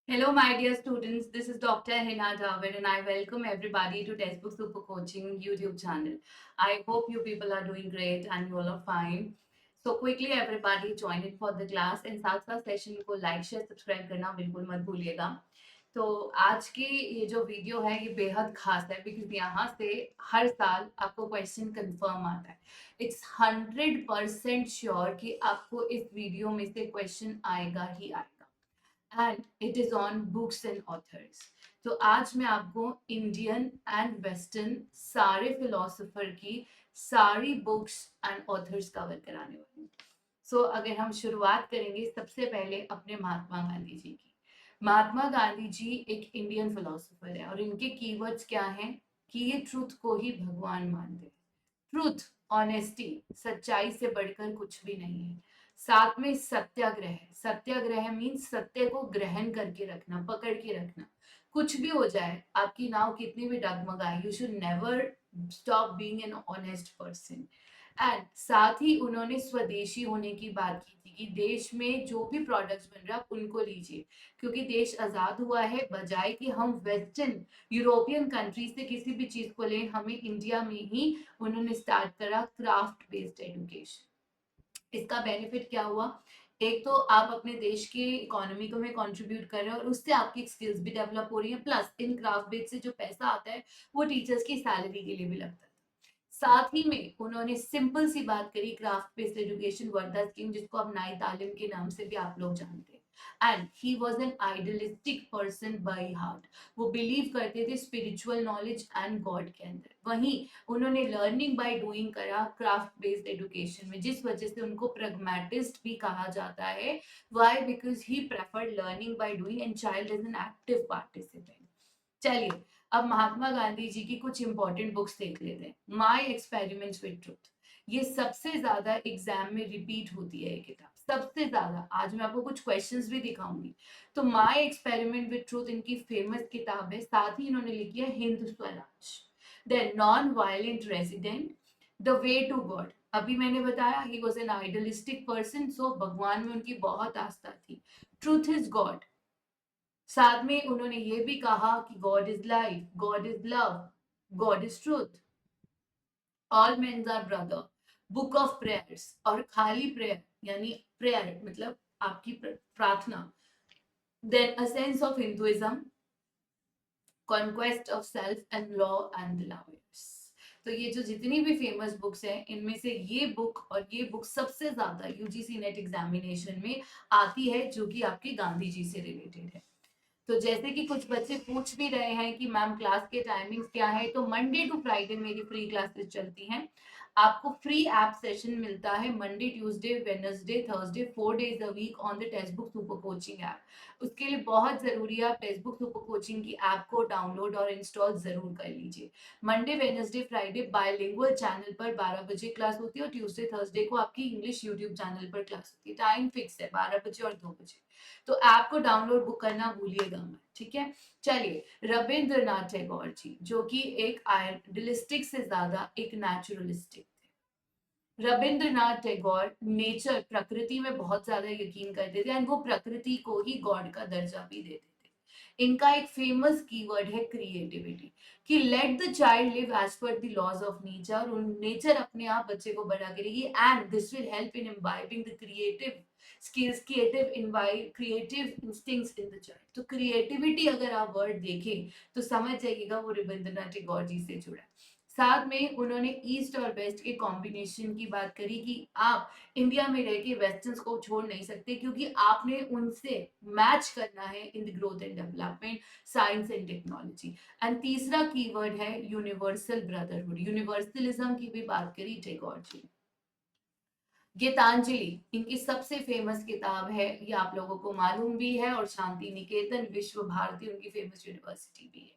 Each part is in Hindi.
Hello, my dear students. This is Dr. Hina David, and I welcome everybody to Textbook Super Coaching YouTube channel. I hope you people are doing great and you all are fine. So quickly, everybody join in for the class and साथ साथ सेशन को लाइक शेयर सब्सक्राइब करना बिल्कुल मत भूलिएगा. तो आज की ये जो वीडियो है ये बेहद खास है बिकॉज यहाँ से हर साल आपको क्वेश्चन कंफर्म आता है. इट्स 100% श्योर कि आपको इस वीडियो में से क्वेश्चन आएगा ही आएगा and it is on books and authors. तो आज मैं आपको इंडियन एंड वेस्टर्न सारे फिलोसोफर की सारी बुक्स एंड ऑथर्स कवर कराने वाली हूँ. सो अगर हम शुरुआत करेंगे सबसे पहले अपने महात्मा गांधी जी की. महात्मा गांधी जी एक इंडियन फिलोसोफर है और इनके कीवर्ड्स क्या हैं कि ये ट्रुथ को ही भगवान मानते हैं. ट्रूथ, ऑनेस्टी, सच्चाई से बढ़कर कुछ भी नहीं है. साथ में सत्याग्रह. सत्याग्रह मीन्स सत्य को ग्रहण करके रखना, पकड़ के रखना. कुछ भी हो जाए, आपकी नाव कितनी भी डगमगाए, you should never stop being an honest person. And साथ ही उन्होंने स्वदेशी होने की बात की थी कि देश में जो भी प्रोडक्ट्स बन रहे हैं आप उनको लीजिए क्योंकि देश आजाद हुआ है. बजाय कि हम वेस्टर्न यूरोपियन कंट्री से किसी भी चीज को लें, हमें इंडिया में ही उन्होंने स्टार्ट करा क्राफ्ट बेस्ड एजुकेशन. इसका बेनिफिट क्या हुआ? एक तो आप अपने देश की इकोनॉमी को में कंट्रीब्यूट कर रहे हैं और उससे आपकी स्किल्स भी डेवलप हो रही है. प्लस इन क्राफ्ट बेस्ड से जो पैसा आता है वो टीचर्स की सैलरी के लिए भी लगता है. साथ ही में उन्होंने सिंपल सी बात करी craft based education Wardha scheme जिसको अब नई तालीम के नाम से भी आप लोग जानते हैं. And he was an idealistic person by heart. वो बिलीव करते थे स्पिरिचुअल नॉलेज एंड गॉड के अंदर. वहीं उन्होंने लर्निंग बाय डूइंग करा क्राफ्ट बेस्ड एजुकेशन में जिस वजह से उनको प्रैग्मेटिस्ट भी कहा जाता है. Why? Because he preferred learning by doing and child is an active participant. चलिए अब महात्मा गांधी जी की कुछ इंपॉर्टेंट बुक्स देख लेते हैं. My experiments with truth. ये सबसे ज्यादा एग्जाम में रिपीट होती है ये किताब, सबसे ज्यादा. आज मैं आपको कुछ क्वेश्चंस भी दिखाऊंगी. तो माय एक्सपेरिमेंट विद ट्रुथ इनकी फेमस किताब है. साथ ही इन्होंने लिखी है Hind Swaraj. Then non violent resident, the way to God. अभी मैंने बताया he was an idealistic person, so भगवान में उनकी बहुत आस्था थी. Truth is God. साथ में उन्होंने ये भी कहा कि God is life, God is love, God is truth, all mens are brother, book of prayers. और खाली प्रेयर यानी प्रेयर मतलब आपकी प्रार्थना. Then a sense of Hinduism, conquest of self and law and the lawyers. तो ये जो जितनी भी फेमस बुक्स हैं इनमें से ये बुक और ये बुक सबसे ज्यादा यूजीसी नेट एग्जामिनेशन में आती है जो कि आपके गांधी जी से रिलेटेड है. तो जैसे कि कुछ बच्चे पूछ भी रहे हैं कि मैम क्लास के टाइमिंग्स क्या है, तो मंडे टू फ्राइडे मेरी फ्री क्लासेस चलती हैं. आपको फ्री ऐप सेशन मिलता है Monday Tuesday Wednesday Thursday 4 days a week on the textbook super coaching app. उसके लिए बहुत जरूरी है आप टेक्स्ट बुक सुपर कोचिंग की ऐप को डाउनलोड और इंस्टॉल जरूर कर लीजिए. Monday Wednesday Friday bilingual channel पर 12 बजे क्लास होती है और ट्यूसडे थर्सडे को आपकी इंग्लिश यूट्यूब चैनल पर क्लास होती है. टाइम फिक्स है 12 बजे और 2 बजे. तो ऐप को डाउनलोड बुक करना भूलिएगा मत. ठीक है. चलिए रविंद्रनाथ टैगोर जी जो कि एक आइडियलिस्टिक से ज्यादा एक नेचुरलिस्टिक थे. रविंद्रनाथ टैगोर नेचर प्रकृति में बहुत ज्यादा यकीन करते थे एंड वो प्रकृति को ही गॉड का दर्जा भी देते थे. इनका एक फेमस कीवर्ड है क्रिएटिविटी कि let the child live as per the laws of nature. Nature अपने आप बच्चे को बड़ा करेगी and this will help in imbibing the creative skills, creative instincts in the child. तो क्रिएटिविटी अगर आप वर्ड देखें तो समझ जाइएगा वो रविंद्रनाथ टैगोर जी से जुड़ा है. साथ में उन्होंने ईस्ट और वेस्ट के कॉम्बिनेशन की बात करी कि आप इंडिया में रह के वेस्टर्न्स को छोड़ नहीं सकते क्योंकि आपने उनसे मैच करना है in the growth and development, science and technology. And तीसरा कीवर्ड है यूनिवर्सल ब्रदरहुड. यूनिवर्सलिज्म की भी बात करी टैगोर जी. गीतांजलि इनकी सबसे फेमस किताब है, ये आप लोगों को मालूम भी है. और शांति निकेतन विश्व भारती उनकी फेमस यूनिवर्सिटी भी है.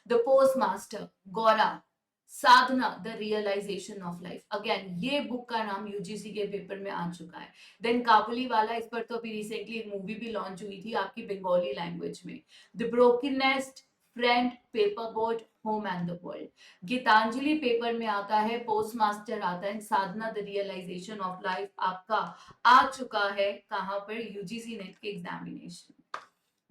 The postmaster, Gora, Sadhana, the realization of life. Again ये बुक का नाम यूजीसी के पेपर में आ चुका है. देन काबुली वाला, इस पर तो अभी रिसेंटली एक मूवी भी लॉन्च हुई थी आपकी बंगाली लैंग्वेज में. The broken nest, friend, paper boat, home and the world. Gitanjali paper में आता है, पोस्ट मास्टर आता है, Sadhana the realization of life आपका आ चुका है कहां पर? यूजीसी नेट के एग्जामिनेशन.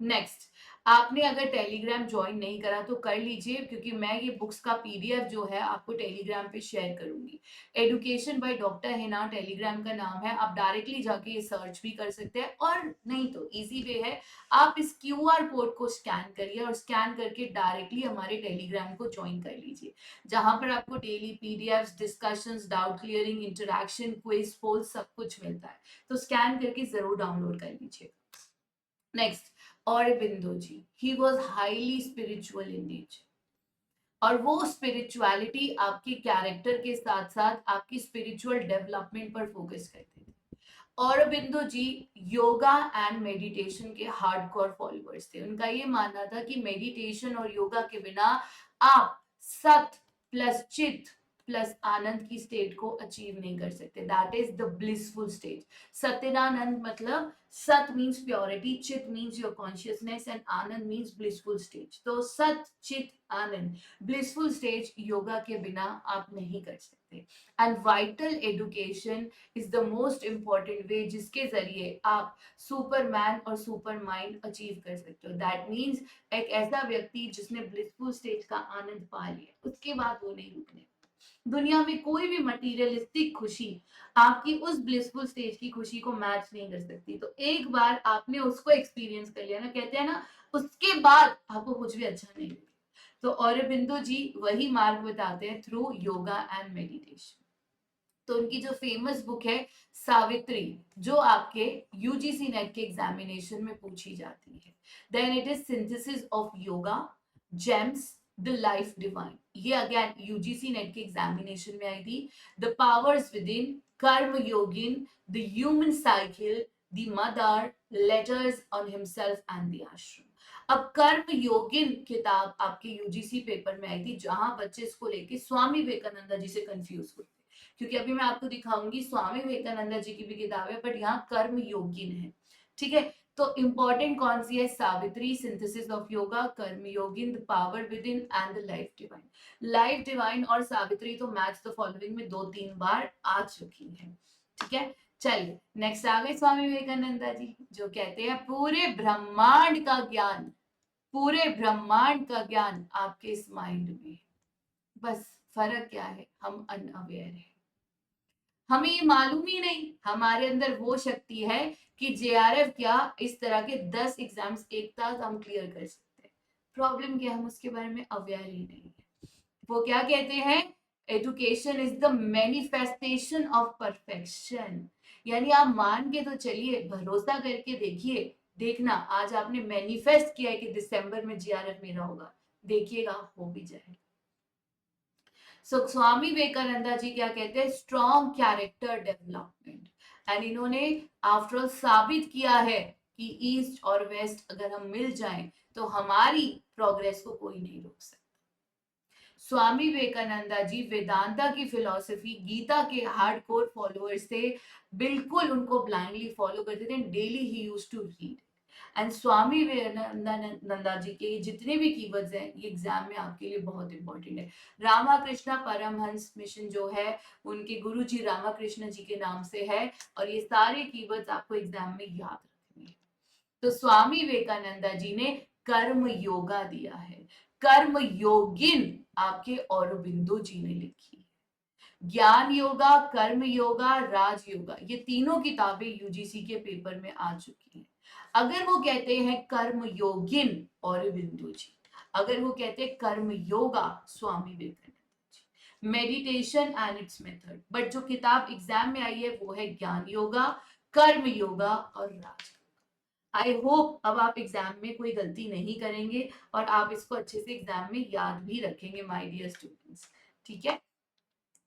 नेक्स्ट, आपने अगर टेलीग्राम ज्वाइन नहीं करा तो कर लीजिए, क्योंकि मैं ये बुक्स का पीडीएफ जो है आपको टेलीग्राम पे शेयर करूंगी। Education by doctor Hina Telegram का नाम है, आप डायरेक्टली जाके ये सर्च भी कर सकते हैं, और नहीं तो इजी वे है, आप इस क्यूआर कोड को स्कैन करिए और स्कैन करके डायरेक्टली हमारे टेलीग्राम को ज्वाइन कर लीजिए, जहां पर आपको daily PDF, discussions, doubt clearing, interaction, quiz, poll सब कुछ मिलता है। तो स्कैन करके जरूर डाउनलोड कर लीजिए। Next, Aurobindo ji, he was highly spiritual in nature, और वो स्पिरिचुअलिटी आपके कैरेक्टर के साथ साथ आपकी स्पिरिचुअल डेवलपमेंट पर फोकस करते थे। औरबिंदो जी योगा एंड मेडिटेशन के हार्डकोर फॉलोअर्स थे। उनका ये मानना था कि मेडिटेशन और योगा के बिना आप सत प्लस चित प्लस आनंद की स्टेट को अचीव नहीं कर सकते। That is the blissful state. सत्यनानंद मतलब sat means purity, chit means your consciousness and anand means blissful stage. तो सत चित आनंद ब्लिसफुल स्टेज योगा के बिना आप नहीं कर सकते। And vital education is the most important way जिसके जरिए आप सुपरमैन और सुपर माइंड अचीव कर सकते हो। दैट मीन्स एक ऐसा व्यक्ति जिसने ब्लिसफुल स्टेज का आनंद पा लिया, उसके बाद वो नहीं रुकने। दुनिया में कोई भी मटीरियलिस्टिक खुशी आपकी उस ब्लिसफुल स्टेज की खुशी को मैच नहीं कर सकती। तो एक बार आपने उसको एक्सपीरियंस कर लिया ना, कहते हैं ना, उसके बाद आपको कुछ भी अच्छा नहीं लगेगा। तो औरबिंदो जी वही मार्ग बताते हैं थ्रू योगा एंड मेडिटेशन। तो उनकी जो फेमस बुक है सावित्री, जो आपके यूजीसी नेट के एग्जामिनेशन में पूछी जाती है, then it is synthesis of yoga, gems, the life divine. ये अगेन यूजीसी नेट के एग्जामिनेशन में आई थी। The powers within, karma yogin, the human cycle, the mother, letters on himself and the ashram. अब कर्म योगिन किताब आपके यूजीसी पेपर में आई थी, जहां बच्चे इसको लेके स्वामी विवेकानंद जी से कंफ्यूज हुए, क्योंकि अभी मैं आपको दिखाऊंगी स्वामी विवेकानंद जी की भी किताब है, बट यहाँ कर्म योगिन है। ठीक है, तो इंपॉर्टेंट कौन सी है? Savitri, synthesis of yoga, karma yogin, the power within and the life divine. Life divine और सावित्री तो मैच द फॉलोइंग में 2-3 बार आ चुकी है। ठीक है, चलिए नेक्स्ट आ गए स्वामी विवेकानंद जी, जो कहते हैं पूरे ब्रह्मांड का ज्ञान, पूरे ब्रह्मांड का ज्ञान आपके इस माइंड में, बस फर्क क्या है, हम अनअवेयर है, हमें ये मालूम ही नहीं हमारे अंदर वो शक्ति है कि जेआरएफ क्या इस तरह के 10 एग्जाम्स एक साथ हम क्लियर कर सकते हैं। प्रॉब्लम क्या, हम उसके बारे में अवेयर ही नहीं है। वो क्या कहते हैं, education is the manifestation of perfection. यानी आप मान के तो चलिए, भरोसा करके देखिए, देखना आज आपने मैनिफेस्ट किया है कि दिसंबर में जीआरएफ मेरा होगा, देखिएगा हो भी जाएगा। सो स्वामी विवेकानंदा जी क्या कहते हैं, स्ट्रॉन्ग कैरेक्टर डेवलपमेंट। एंड इन्होंने आफ्टर ऑल साबित किया है कि ईस्ट और वेस्ट अगर हम मिल जाएं तो हमारी प्रोग्रेस को कोई नहीं रोक सकता। स्वामी विवेकानंदा जी वेदांता की फिलॉसफी, गीता के हार्डकोर फॉलोअर्स थे, बिल्कुल उनको ब्लाइंडली फॉलो करते थे, daily he used to read. And Swami Vivekananda ji के जितने भी कीवर्ड्स हैं ये एग्जाम में आपके लिए बहुत इंपॉर्टेंट है। रामाकृष्णा परमहंस मिशन जो है उनके गुरु जी रामाकृष्ण जी के नाम से है, और ये सारे कीवर्ड्स आपको एग्जाम में याद रखने हैं। तो स्वामी विवेकानंदा जी ने कर्म योगा दिया है, कर्म योगिन आपके औरबिंदो जी ने लिखी है। ज्ञान योगा, कर्म योगा, राज योगा, ये तीनों किताबें यूजीसी के पेपर में आ चुकी हैं। अगर वो कहते हैं कर्म योगिन औरबिंदो जी, अगर वो कहते हैं Karma Yoga Swami Vivekananda ji, meditation and its method, but जो किताब एग्जाम में आई है वो है ज्ञान योगा, कर्म योगा और राज। आई होप अब आप एग्जाम में कोई गलती नहीं करेंगे और आप इसको अच्छे से एग्जाम में याद भी रखेंगे माय डियर स्टूडेंट्स। ठीक है,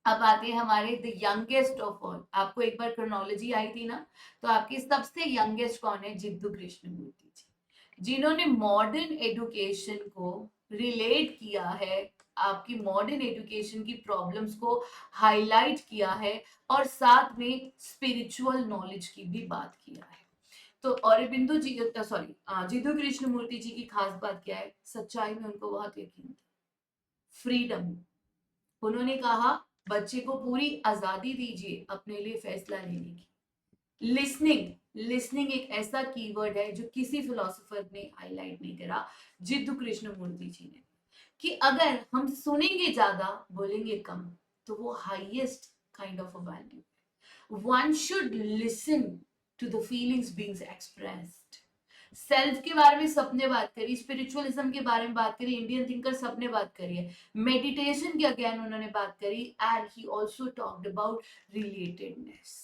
अब आते हैं हमारे द यंगेस्ट ऑफ ऑल। आपको एक बार क्रोनोलॉजी आई थी ना, तो आपके सबसे यंगेस्ट कौन है? जिद्दू कृष्णमूर्ति जी, जिन्होंने मॉडर्न एजुकेशन को रिलेट किया है, आपकी मॉडर्न एजुकेशन की प्रॉब्लम्स को हाईलाइट किया है, और साथ में स्पिरिचुअल नॉलेज की भी बात किया है। तो औरबिंदो जी, सॉरी, जिद्दू कृष्णमूर्ति जी की खास बात क्या है? सच्चाई में उनको बहुत यकीन था, फ्रीडम। उन्होंने कहा बच्चे को पूरी आजादी दीजिए अपने लिए फैसला लेने की। लिसनिंग, लिसनिंग एक ऐसा कीवर्ड है जो किसी फिलोसोफर ने हाईलाइट नहीं करा, जिद्दू कृष्णमूर्ति जी ने, कि अगर हम सुनेंगे ज्यादा बोलेंगे कम, तो वो highest kind of a value. One should listen to the feelings being expressed. Self के बारे में सबने बात करी, स्पिरिचुअलिज्म के बारे में बात करी, इंडियन थिंकर सबने बात करी है, मेडिटेशन की अगेन उन्होंने बात करी, and he also talked about relatedness.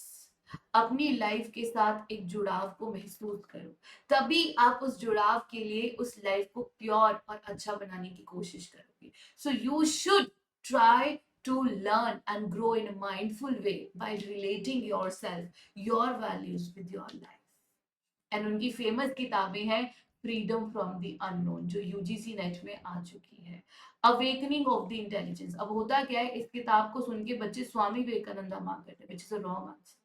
अपनी लाइफ के साथ एक जुड़ाव को महसूस करो, तभी आप उस जुड़ाव के लिए उस लाइफ को प्योर और अच्छा बनाने की कोशिश करोगे। So you should try to learn and grow in a mindful way by relating yourself, your values with your life. And उनकी फेमस किताबें हैं फ्रीडम फ्रॉम द अननोन, जो यूजीसी नेट में आ चुकी है, अवेकनिंग ऑफ द इंटेलिजेंस। अब होता क्या है, इस किताब को सुन के बच्चे स्वामी विवेकानंद मांग करते हैं, which is a wrong answer.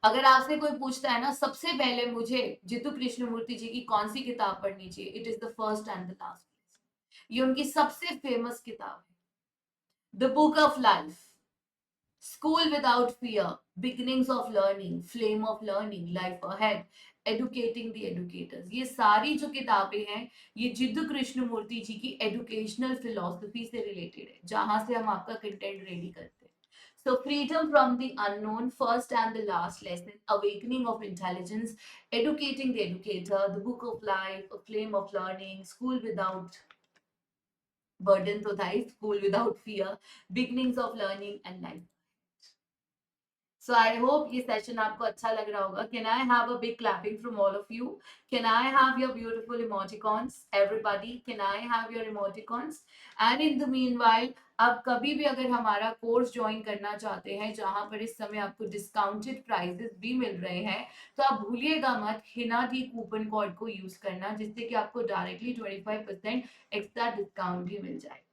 अगर आपसे कोई पूछता है ना, सबसे पहले मुझे जितू कृष्णमूर्ति जी की कौन सी किताब पढ़नी चाहिए, it is the first and the last place. ये उनकी सबसे फेमस किताब है, the book of life, school without fear, beginnings of learning, flame of learning, life ahead, educating the educators. ये सारी जो किताबें हैं, ये जिद्दू कृष्णमूर्ति जी की एजुकेशनल फिलोसफी से रिलेटेड है, जहां से हम आपका कंटेंट रेडी करते हैं। So, freedom from the unknown, first and the last lesson, awakening of intelligence, educating the educator, the book of life, a flame of learning, school without burden to life, school without fear, beginnings of learning, and life. So I hope ये सेशन आपको अच्छा लग रहा होगा. Can I have a big clapping from all of you? Can I have your beautiful emoticons? Everybody, can I have your emoticons? And in the meanwhile, आप कभी भी अगर हमारा कोर्स ज्वाइन करना चाहते हैं, जहां पर इस समय आपको डिस्काउंटेड प्राइजेस भी मिल रहे हैं, तो आप भूलिएगा मत हिना डी कूपन कोड को यूज करना, जिससे कि आपको डायरेक्टली 25% एक्स्ट्रा डिस्काउंट भी मिल जाएगा.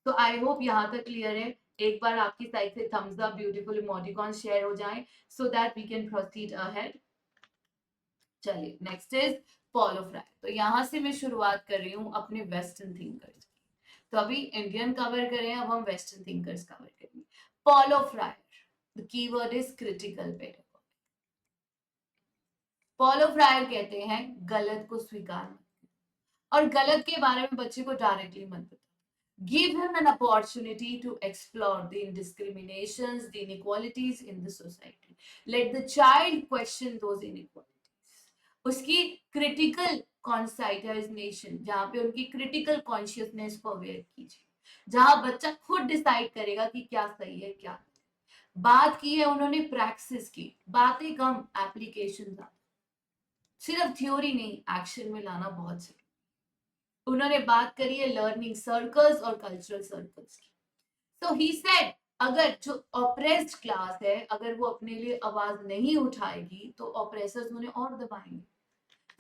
तो आई होप यहाँ तक क्लियर है. एक बार आपकी साइड से thumbs up, beautiful emoticon share हो जाए, so that we can proceed ahead. चलिए, नेक्स्ट इज पॉलो फ्राई. तो यहाँ से मैं शुरुआत कर रही हूँ अपने वेस्टर्न थिंकर्स की. तो अभी इंडियन कवर करें, अब हम वेस्टर्न थिंकर्स कवर करेंगे. Paulo fryer, the keyword is critical pedagogy. Paulo fryer कहते हैं गलत को स्वीकार मत, और गलत के बारे में बच्चे को डायरेक्टली मत बताओ. Give him an opportunity to explore the indiscriminations, the inequalities in the society. Let the child question those inequalities. उसकी critical conscientization, जहाँ पे उनकी critical consciousness को अवेयर कीजिए, जहाँ बच्चा खुद डिसाइड करेगा कि क्या सही है क्या. बात की है उन्होंने प्रैक्टिस की, बातें कम, एप्लीकेशन ज्यादा. सिर्फ थ्योरी नहीं, एक्शन में लाना बहुत जरूरी. उन्होंने बात करी है लर्निंग सर्कल्स और कल्चरल सर्कल्स की. सो ही सेड, अगर जो ऑप्रेस्ड क्लास है, अगर वो अपने लिए आवाज नहीं उठाएगी, तो ऑप्रेसर्स उन्हें और दबाएंगे.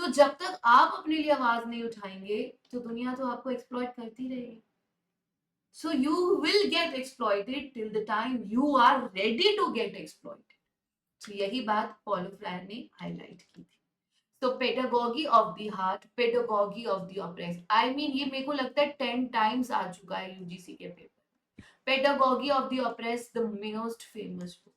तो जब तक आप अपने लिए आवाज नहीं उठाएंगे, तो दुनिया तो आपको एक्सप्लॉइट करती रहेगी. So you will get exploited till the time you are ready to get exploited. तो यही बात पॉलो फ्रायर ने हाईलाइट की थी. तो pedagogy of the heart, pedagogy of the oppressed, I mean ये मेरे को लगता है 10 टाइम्स आ चुका है यूजीसी के paper. Pedagogy of the oppressed, the most famous book.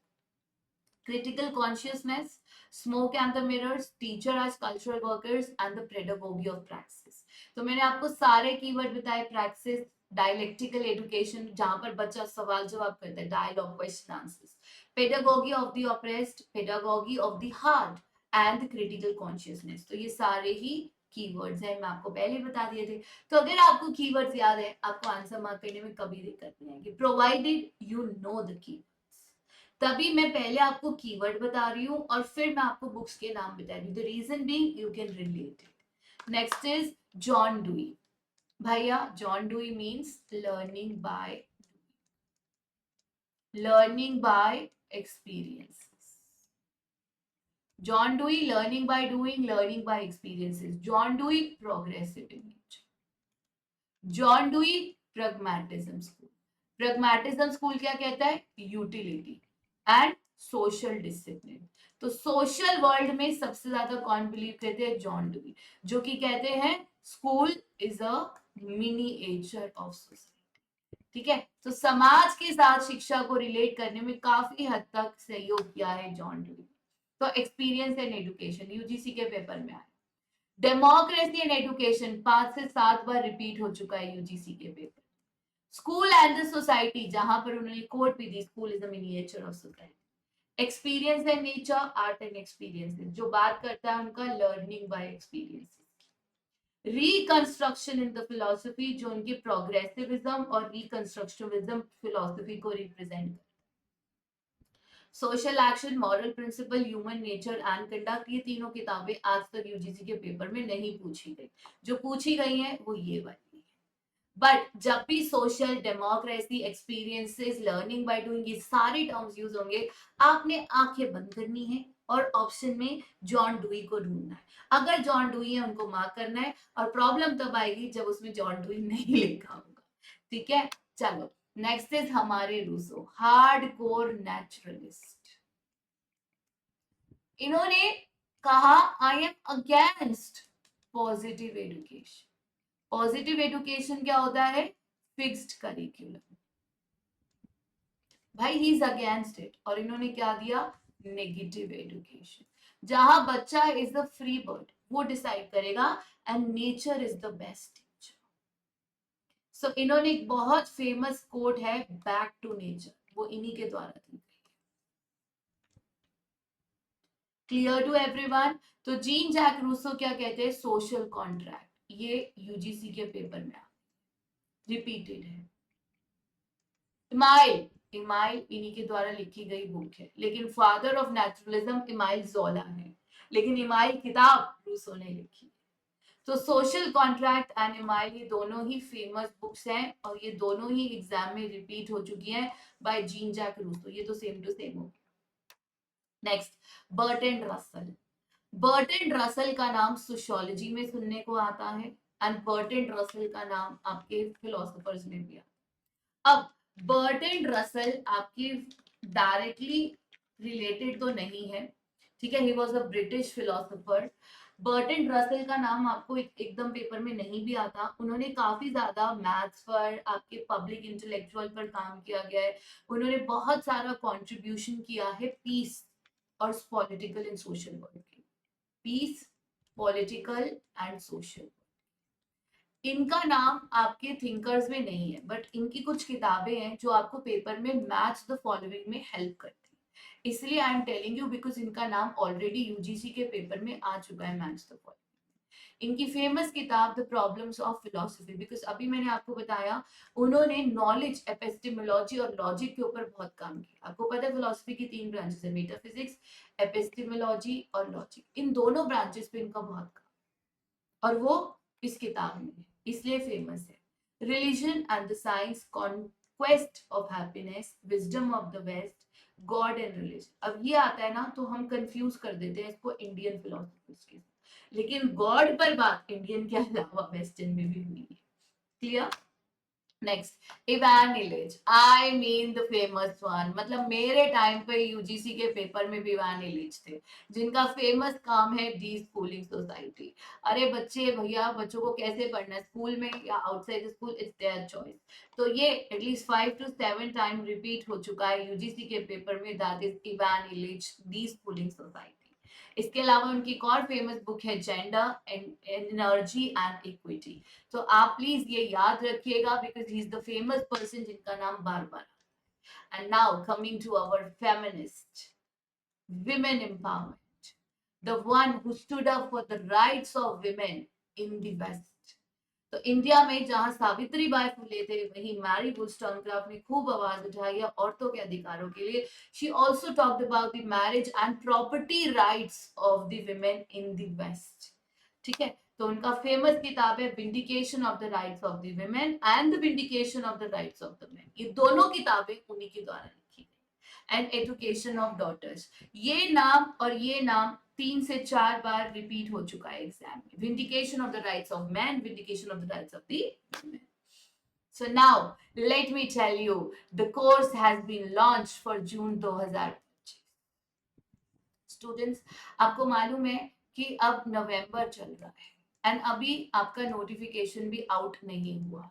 Critical consciousness, smoke and the mirrors, teacher as cultural workers, and the pedagogy of practice. तो मैंने आपको सारे कीवर्ड बताए. प्रैक्टिस, डायलेक्टिकल एजुकेशन, जहां पर बच्चा सवाल जवाब करता है, dialogue, question answers. Pedagogy of the oppressed, pedagogy of the heart, and critical consciousness. तो ये सारे ही कीवर्ड्स हैं, मैं आपको पहले बता दिए थे. तो अगर आपको कीवर्ड्स याद है, आपको आंसर मार्क करने में कभी दिक्कत नहीं आएगी, provided you know the keywords. तभी मैं पहले आपको कीवर्ड बता रही हूँ और फिर मैं आपको बुक्स के नाम बता रही हूँ. The reason being you can relate it. Next is John Dewey. भैया, John Dewey means learning by experience. John Dewey, learning by doing, learning by experiences. John Dewey, progressive in nature. John Dewey, pragmatism school. Pragmatism school क्या कहता है? Utility and social discipline. तो सोशल वर्ल्ड में सबसे ज्यादा कौन बिलीव करते हैं? जॉन डुई, जो कि कहते हैं school is a miniature of society. ठीक है, तो समाज के साथ शिक्षा को रिलेट करने में काफी हद तक सहयोग किया है जॉन डुई. तो एक्सपीरियंस इन एजुकेशन यूजीसी के पेपर में आया। डेमोक्रेसी इन एजुकेशन 5 से 7 बार रिपीट हो चुका है यूजीसी के paper. School and the society, जहां पर उन्होंने कोट भी दी, school is the miniature of society. Experience and nature, art and experience, जो बात करता है उनका learning by experience. Reconstruction in the philosophy, जो उनकी प्रोग्रेसिविज्म और रिकंस्ट्रक्टिविज्म फिलोसफी को रिप्रेजेंट कर। Social action, moral principle, human nature and conduct, ये तीनों किताबें आज तक यूजीसी के पेपर में नहीं पूछी गई। जो पूछी गई हैं वो ये वाली है। बट जब भी social, democracy, experiences, learning by doing, ये सारे टर्म्स यूज होंगे, आपने आंखें बंद करनी है और ऑप्शन में जॉन डुई को ढूंढना है। अगर जॉन डुई है उनको मार्क करना है, और प्रॉब्लम तब आएगी जब उसमें जॉन डुई नहीं लिखा होगा। ठीक है, चलो नेक्स्ट इज हमारे रूसो, हार्डकोर नेचुरलिस्ट। इन्होंने कहा I am against positive education. Positive education क्या होता है? Fixed curriculum. भाई ही इज अगेंस्ट इट, और इन्होंने क्या दिया? नेगेटिव एजुकेशन, जहां बच्चा इज द फ्री बर्ड, वो डिसाइड करेगा, and nature is the best teacher. So इन्होंने एक बहुत फेमस कोट है, बैक टू नेचर, वो इन्हीं के द्वारा दी गई। Clear to everyone? तो जीन जैक रूसो क्या कहते हैं? Social contract. ये यूजीसी के पेपर में रिपीटेड है। इमाइल, इमाइल इन्हीं के द्वारा लिखी गई बुक है, लेकिन फादर ऑफ नेचुरलिज्म इमाइल जोला है, लेकिन इमाइल किताब रूसो ने लिखी। तो सोशल कॉन्ट्रैक्ट एंड इमाइल, ये दोनों ही फेमस बुक्स हैं, और ये दोनों ही एग्जाम में रिपीट हो चुकी हैं बाय जीन जैक रूसो। ये तो सेम टू सेम हो। Next, Bertrand Russell. Bertrand Russell का नाम सोशियोलॉजी में सुनने को आता है, एंड बर्टन रसल का नाम आपके फिलोसोफर्स में भी आता है। अब बर्टन रसल आपकी डायरेक्टली रिलेटेड तो नहीं है, ठीक है, he was a British philosopher. Burton Russell का नाम आपको एकदम पेपर में नहीं भी आता। उन्होंने काफी ज्यादा मैथ्स पर, आपके पब्लिक इंटेलेक्चुअल पर काम किया गया है। उन्होंने बहुत सारा कंट्रीब्यूशन किया है पीस और पॉलिटिकल एंड सोशल वर्क की। Peace, political and social. इनका नाम आपके थिंकर्स में नहीं है, बट इनकी कुछ किताबें हैं जो आपको पेपर में मैच द फॉलोइंग में हेल्प करती है। इसलिए I am telling you because इनका नाम ऑलरेडी यूजीसी के पेपर में आ चुका है, मैच द फॉलोइंग। इनकी फेमस किताब the problems of philosophy, because अभी मैंने आपको बताया उन्होंने नॉलेज, एपिस्टेमोलॉजी और लॉजिक के ऊपर बहुत काम किया। आपको पता है फिलोसफी की 3 ब्रांचेस है, मेटाफिजिक्स, एपिस्टेमोलॉजी और लॉजिक। इन दोनों ब्रांचेस पे इनका बहुत काम, और वो इस किताब में है, इसलिए फेमस है। Religion and the science, conquest of happiness, wisdom of the west, God and religion. अब ये आता है ना तो हम कंफ्यूज कर देते हैं इसको इंडियन फिलोसफर्स के साथ, लेकिन गॉड पर बात इंडियन के अलावा वेस्टर्न में भी हुई है। Clear? Next, Ivan Ilyich, I mean the famous one. मतलब मेरे टाइम पे यूजीसी के पेपर में भी इवान इलिच थे, जिनका फेमस काम है डी स्कूलिंग सोसाइटी। अरे बच्चे, भैया बच्चों को कैसे पढ़ना है, स्कूल में या outside school, it's their choice. तो ये एटलीस्ट 5 to 7 टाइम रिपीट हो चुका है यूजीसी के पेपर में, that is Ivan Illich, deschooling society. इसके अलावा उनकी एक और फेमस बुक है जेंडर एनर्जी एंड इक्विटी। तो आप प्लीज ये याद रखिएगा because he is the famous person जिनका नाम बार बार। And now coming to our feminist, women empowerment, the one who stood up for the rights of women in the west. तो इंडिया में जहां सावित्री बाई फुले थे, वहीं मैरी वुllstonecraft ने खूब आवाज उठाई है औरतों के अधिकारों के लिए। She also talked about the marriage and property rights of the women in the west. ठीक है, तो उनका फेमस किताब है vindication of the rights of the women and the vindication of the rights of the men. ये दोनों किताबें उन्हीं के द्वारा लिखी गई। एंड एजुकेशन ऑफ डॉटर्स, ये नाम और ये नाम 3 से 4 बार रिपीट हो चुका है एग्जाम में। Vindication of the rights of man, vindication of the rights of the women. So now let me tell you, the course has been launched for June 2025. Students, आपको मालूम है कि अब नवंबर चल रहा है एंड अभी आपका नोटिफिकेशन भी आउट नहीं हुआ,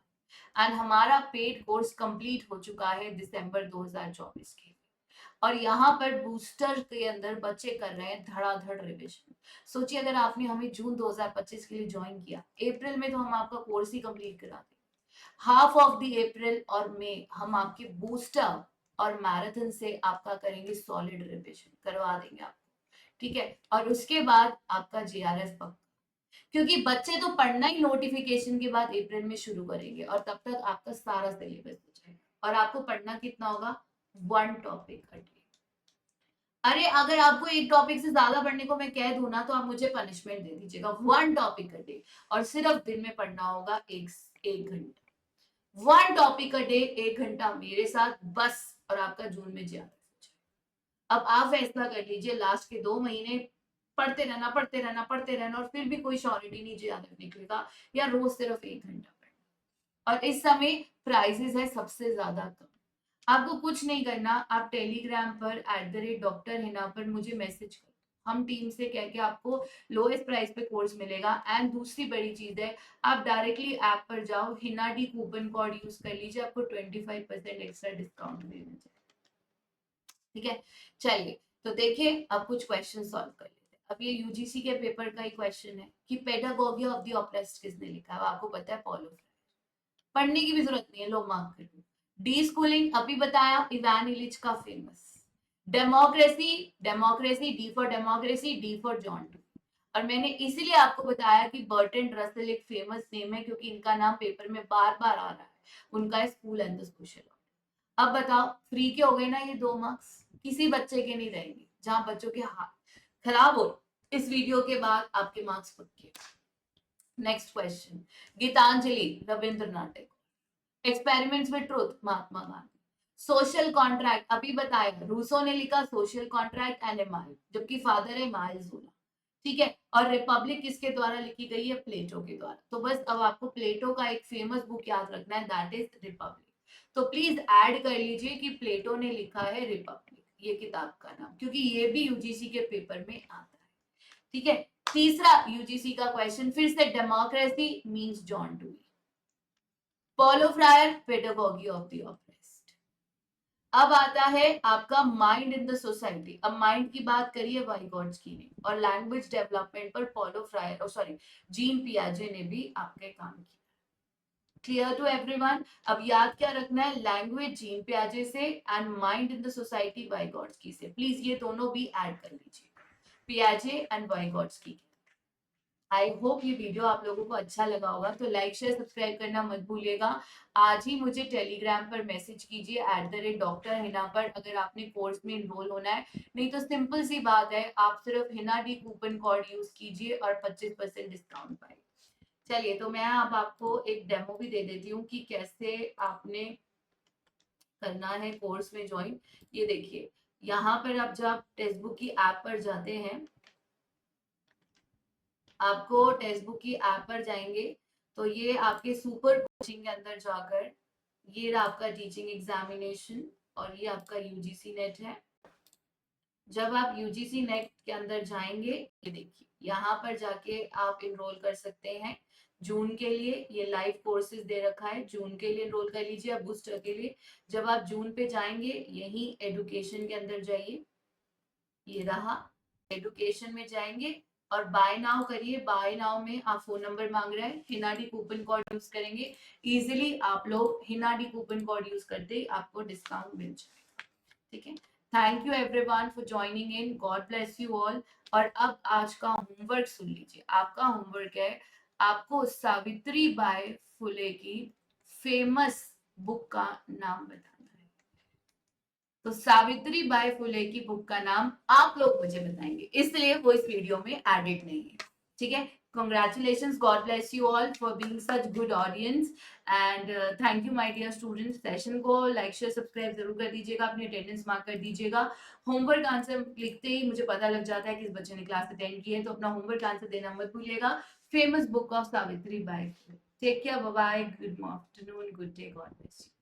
एंड हमारा पेड कोर्स कंप्लीट हो चुका है दिसंबर 2024 के। और यहाँ पर बूस्टर के अंदर बच्चे कर रहे हैं धड़ाधड़ रिविजन। सोचिए अगर आपने हमें जून 2025 के लिए ज्वाइन किया, अप्रैल में तो हम आपका कोर्स ही कंप्लीट करा दें, हाफ ऑफ द अप्रैल और मई हम आपके बूस्टर और मैराथन से आपका करेंगे सॉलिड रिविजन, करवा देंगे आपको, ठीक है। और उसके बाद आपका जीआरएफ पक्का, क्योंकि बच्चे तो पढ़ना ही नोटिफिकेशन के बाद अप्रैल में शुरू करेंगे और तब तक आपका सारा सिलेबस हो जाएगा। और आपको पढ़ना कितना होगा, 1 टॉपिक अ डे। अरे अगर आपको एक टॉपिक से ज्यादा पढ़ने को मैं कह दूं ना तो आप मुझे पनिशमेंट दे दीजिएगा, 1 टॉपिक अ डे। और सिर्फ दिन में पढ़ना होगा एक घंटा, 1 टॉपिक अ डे, 1 घंटा मेरे साथ बस, और आपका जून में ज्यादा। अब आप फैसला कर लीजिए, लास्ट के 2 महीने पढ़ते रहना पढ़ते रहना पढ़ते रहना और फिर भी कोई श्योरिटी नहीं ज्यादा निकलेगा, या रोज सिर्फ 1 घंटा पढ़ना। और इस समय प्राइजेस है सबसे ज्यादा कम। आपको कुछ नहीं करना, आप टेलीग्राम पर @डॉक्टर हिना पर मुझे मैसेज करो, हम टीम से कह के आपको लोएस्ट प्राइस पे कोर्स मिलेगा। एंड दूसरी बड़ी चीज है, आप डायरेक्टली ऐप पर जाओ, Hina D coupon code use कर लीजिए, आपको 25% एक्स्ट्रा डिस्काउंट देना चाहिए, ठीक है। चलिए तो देखिए अब कुछ क्वेश्चन सॉल्व कर लेते हैं। अब ये यूजीसी के पेपर का ही क्वेश्चन है कि पेडागोगी ऑफ द ऑप्रेस्ड किसने लिखा है, आपको पता है, पॉलो फ्रायर। पढ़ने की भी जरूरत नहीं है, लो मार्क कर दो। डी स्कूलिंग अभी बताया, इवान इलिच का famous. Democracy, democracy, D for democracy, D for John too. और मैंने इसीलिए आपको बताया कि बर्टन रसल एक फेमस नेम है क्योंकि इनका नाम पेपर में बार बार आ रहा है, उनका है स्कूल एंड द सोशल। अब बताओ, फ्री के हो गए ना ये 2 मार्क्स, किसी बच्चे के नहीं रहेंगे। जहां बच्चों के हाथ खराब हो, इस वीडियो के बाद आपके मार्क्स पक्के। Next question, Gitanjali Rabindranath Tagore. Experiments with truth Mahatma Gandhi. Social contract अभी बताया, रूसो ने लिखा सोशल कॉन्ट्रैक्ट एंड एमाइल, जबकि फादर है माइल जोला, ठीक है। और रिपब्लिक किसके द्वारा लिखी गई है, प्लेटो के द्वारा। तो बस अब आपको प्लेटो का एक फेमस बुक याद रखना है, दैट इज रिपब्लिक। तो प्लीज ऐड कर लीजिए कि प्लेटो ने लिखा है रिपब्लिक, ये किताब का नाम, क्योंकि ये भी यूजीसी के पेपर में आता है, ठीक है। तीसरा यूजीसी का क्वेश्चन फिर से, democracy means John Dewey. Paulo Freire, pedagogy of the oppressed. अब आता है आपका माइंड इन द सोसाइटी। अब माइंड की बात करिए वाइगॉट्स की ने, और लैंग्वेज डेवलपमेंट पर पॉलो फ्रायर, सॉरी, जीन पियाजे ने भी आपके काम किया। Clear to everyone. अब याद क्या रखना है, लैंग्वेज जीन पियाजे से and mind in the society Vygotsky से। प्लीज ये दोनों भी ऐड कर लीजिए, पियाजे एंड वाइगॉट्स्की। आई होप ये वीडियो आप लोगों को अच्छा लगा होगा, तो लाइक शेयर सब्सक्राइब करना मत भूलिएगा। आज ही मुझे टेलीग्राम पर मैसेज कीजिए @डॉक्टर हिना पर, अगर आपने कोर्स में इनरोल होना है। नहीं तो सिंपल सी बात है, आप सिर्फ Hina D coupon code use कीजिए और 25% डिस्काउंट पाइए। चलिए तो मैं अब आपको एक डेमो भी दे देती हूँ कि कैसे आपने करना है कोर्स में ज्वाइन। ये देखिए, यहाँ पर आप जब टेक्स्ट बुक की ऐप पर जाते हैं, आपको टेक्स्ट बुक की ऐप पर जाएंगे तो ये आपके सुपर कोचिंग के अंदर जाकर, ये आपका टीचिंग एग्जामिनेशन और ये आपका यूजीसी नेट है। जब आप यूजीसी नेट के अंदर जाएंगे, ये देखिए यहाँ पर जाके आप इनरोल कर सकते हैं जून के लिए। ये लाइव कोर्सेज दे रखा है, जून के लिए इनरोल कर लीजिए आप बूस्टर के लिए। जब आप जून पे जाएंगे, यही एडुकेशन के अंदर जाइए, ये रहा, एडुकेशन में जाएंगे और बाय नाउ करिए। बाय नाउ में आप फोन नंबर मांग रहे हैं, Hina D coupon code use करेंगे, इजिली आप लोग Hina D coupon code use करते आपको डिस्काउंट मिल जाएगा, ठीक है। Thank you everyone for joining in, God bless you all. और अब आज का होमवर्क सुन लीजिए। आपका होमवर्क है, आपको सावित्री बाई फुले की फेमस बुक का नाम बताना है। तो सावित्री बाई फुले की बुक का नाम आप लोग मुझे बताएंगे, इसलिए वो इस वीडियो में एडिट नहीं है, ठीक है। Congratulations, God bless you all for being such good audience and thank you my dear students। Session को लाइक शेयर सब्सक्राइब जरूर कर दीजिएगा, अपनी अटेंडेंस मार्क कर दीजिएगा। होमवर्क आंसर लिखते ही मुझे पता लग जाता है कि इस बच्चे ने क्लास अटेंड की है, तो अपना होमवर्क आंसर देना मत भूलिएगा। Famous book of Savitri Bai Phule. Take care, bye bye, good afternoon, good day, God bless you.